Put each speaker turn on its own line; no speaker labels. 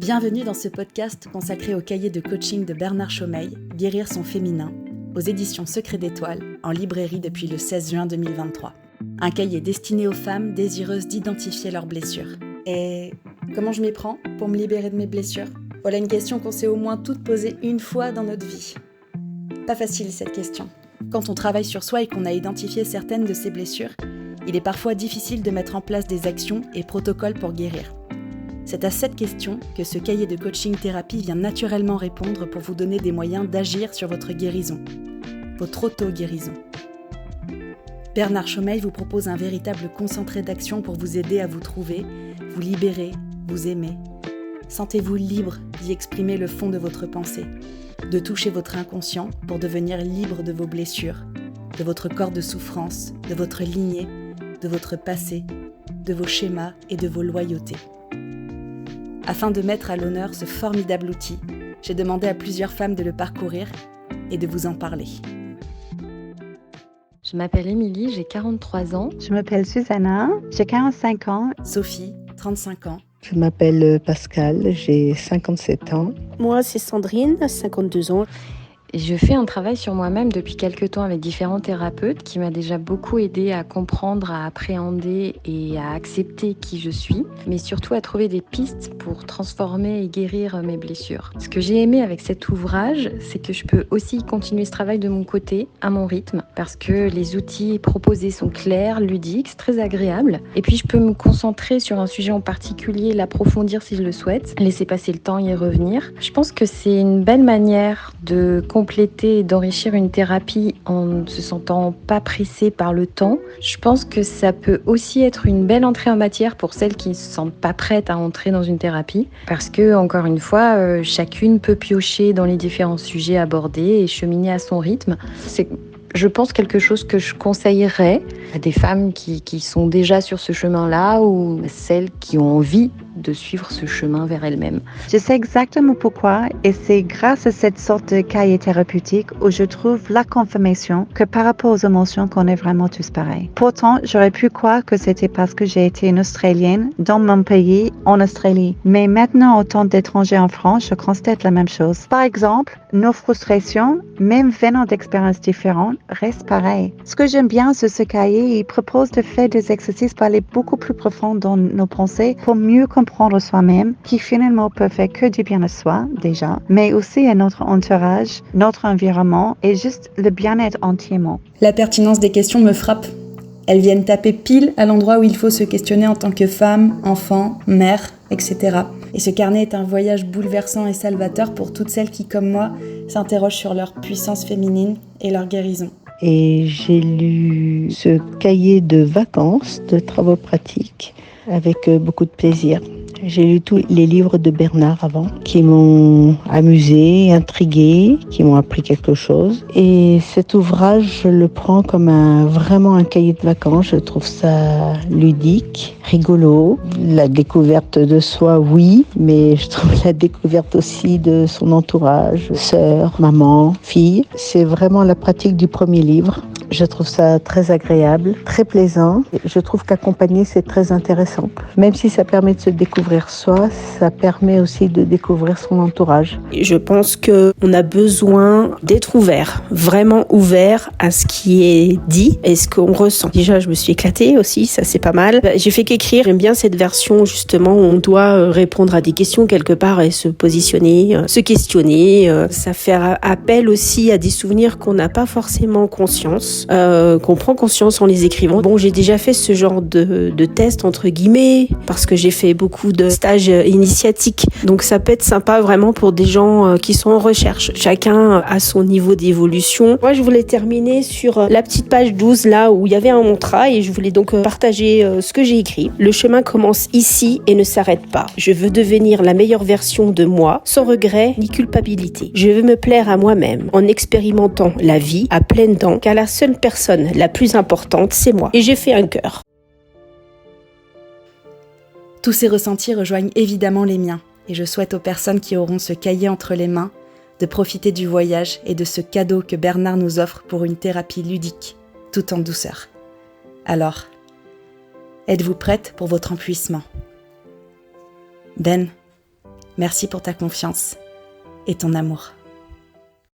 Bienvenue dans ce podcast consacré au cahier de coaching de Bernard Chaumeil, Guérir son féminin, aux éditions Secret d'Étoile, en librairie depuis le 16 juin 2023. Un cahier destiné aux femmes désireuses d'identifier leurs blessures. Et comment je m'y prends pour me libérer de mes blessures ? Voilà une question qu'on s'est au moins toutes posée une fois dans notre vie. Pas facile cette question. Quand on travaille sur soi et qu'on a identifié certaines de ces blessures, il est parfois difficile de mettre en place des actions et protocoles pour guérir. C'est à cette question que ce cahier de coaching thérapie vient naturellement répondre pour vous donner des moyens d'agir sur votre guérison, votre auto-guérison. Bernard Chaumeil vous propose un véritable concentré d'action pour vous aider à vous trouver, vous libérer, vous aimer. Sentez-vous libre d'y exprimer le fond de votre pensée, de toucher votre inconscient pour devenir libre de vos blessures, de votre corps de souffrance, de votre lignée, de votre passé, de vos schémas et de vos loyautés. Afin de mettre à l'honneur ce formidable outil, j'ai demandé à plusieurs femmes de le parcourir et de vous en parler.
Je m'appelle Émilie, j'ai 43 ans.
Je m'appelle Susanna, j'ai 45 ans.
Sophie, 35 ans.
Je m'appelle Pascal, j'ai 57 ans.
Moi, c'est Sandrine, 52 ans.
Je fais un travail sur moi-même depuis quelques temps avec différents thérapeutes qui m'a déjà beaucoup aidé à comprendre, à appréhender et à accepter qui je suis, mais surtout à trouver des pistes pour transformer et guérir mes blessures. Ce que j'ai aimé avec cet ouvrage, c'est que je peux aussi continuer ce travail de mon côté, à mon rythme, parce que les outils proposés sont clairs, ludiques, c'est très agréable. Et puis je peux me concentrer sur un sujet en particulier, l'approfondir si je le souhaite, laisser passer le temps, y revenir. Je pense que c'est une belle manière de compléter et d'enrichir une thérapie en ne se sentant pas pressée par le temps. Je pense que ça peut aussi être une belle entrée en matière pour celles qui ne se sentent pas prêtes à entrer dans une thérapie. Parce que, encore une fois, chacune peut piocher dans les différents sujets abordés et cheminer à son rythme. C'est, je pense, quelque chose que je conseillerais à des femmes qui sont déjà sur ce chemin-là ou à celles qui ont envie de suivre ce chemin vers elles-mêmes.
Je sais exactement pourquoi et c'est grâce à cette sorte de cahier thérapeutique où je trouve la confirmation que par rapport aux émotions qu'on est vraiment tous pareils. Pourtant, j'aurais pu croire que c'était parce que j'ai été une Australienne dans mon pays en Australie. Mais maintenant, en tant d'étranger en France, je constate la même chose. Par exemple, nos frustrations, même venant d'expériences différentes, restent pareilles. Ce que j'aime bien sur ce cahier, il propose de faire des exercices pour aller beaucoup plus profond dans nos pensées pour mieux comprendre soi-même, qui finalement peut faire que du bien à soi, déjà, mais aussi à notre entourage, notre environnement et juste le bien-être entièrement.
La pertinence des questions me frappe. Elles viennent taper pile à l'endroit où il faut se questionner en tant que femme, enfant, mère, etc. Et ce carnet est un voyage bouleversant et salvateur pour toutes celles qui, comme moi, s'interrogent sur leur puissance féminine et leur guérison.
Et j'ai lu ce cahier de vacances, de travaux pratiques, avec beaucoup de plaisir. J'ai lu tous les livres de Bernard avant, qui m'ont amusée, intriguée, qui m'ont appris quelque chose. Et cet ouvrage, je le prends comme vraiment un cahier de vacances. Je trouve ça ludique, rigolo. La découverte de soi, oui, mais je trouve la découverte aussi de son entourage, sœur, maman, fille. C'est vraiment la pratique du premier livre. Je trouve ça très agréable, très plaisant. Je trouve qu'accompagner, c'est très intéressant. Même si ça permet de se découvrir soi, ça permet aussi de découvrir son entourage.
Je pense qu'on a besoin d'être ouvert, vraiment ouvert à ce qui est dit et ce qu'on ressent. Déjà, je me suis éclatée aussi, ça c'est pas mal. J'ai fait qu'écrire, j'aime bien cette version justement où on doit répondre à des questions quelque part et se positionner, se questionner. Ça fait appel aussi à des souvenirs qu'on n'a pas forcément conscience. Qu'on prend conscience en les écrivant. Bon, j'ai déjà fait ce genre de test entre guillemets parce que j'ai fait beaucoup de stages initiatiques. Donc ça peut être sympa vraiment pour des gens qui sont en recherche. Chacun a son niveau d'évolution. Moi, je voulais terminer sur la petite page 12 là où il y avait un mantra et je voulais donc partager ce que j'ai écrit. Le chemin commence ici et ne s'arrête pas. Je veux devenir la meilleure version de moi sans regret ni culpabilité. Je veux me plaire à moi-même en expérimentant la vie à pleines dents car la seule personne la plus importante, c'est moi. Et j'ai fait un cœur.
Tous ces ressentis rejoignent évidemment les miens, et je souhaite aux personnes qui auront ce cahier entre les mains de profiter du voyage et de ce cadeau que Bernard nous offre pour une thérapie ludique, tout en douceur. Alors, êtes-vous prête pour votre empuissement ? Ben, Merci pour ta confiance et ton amour.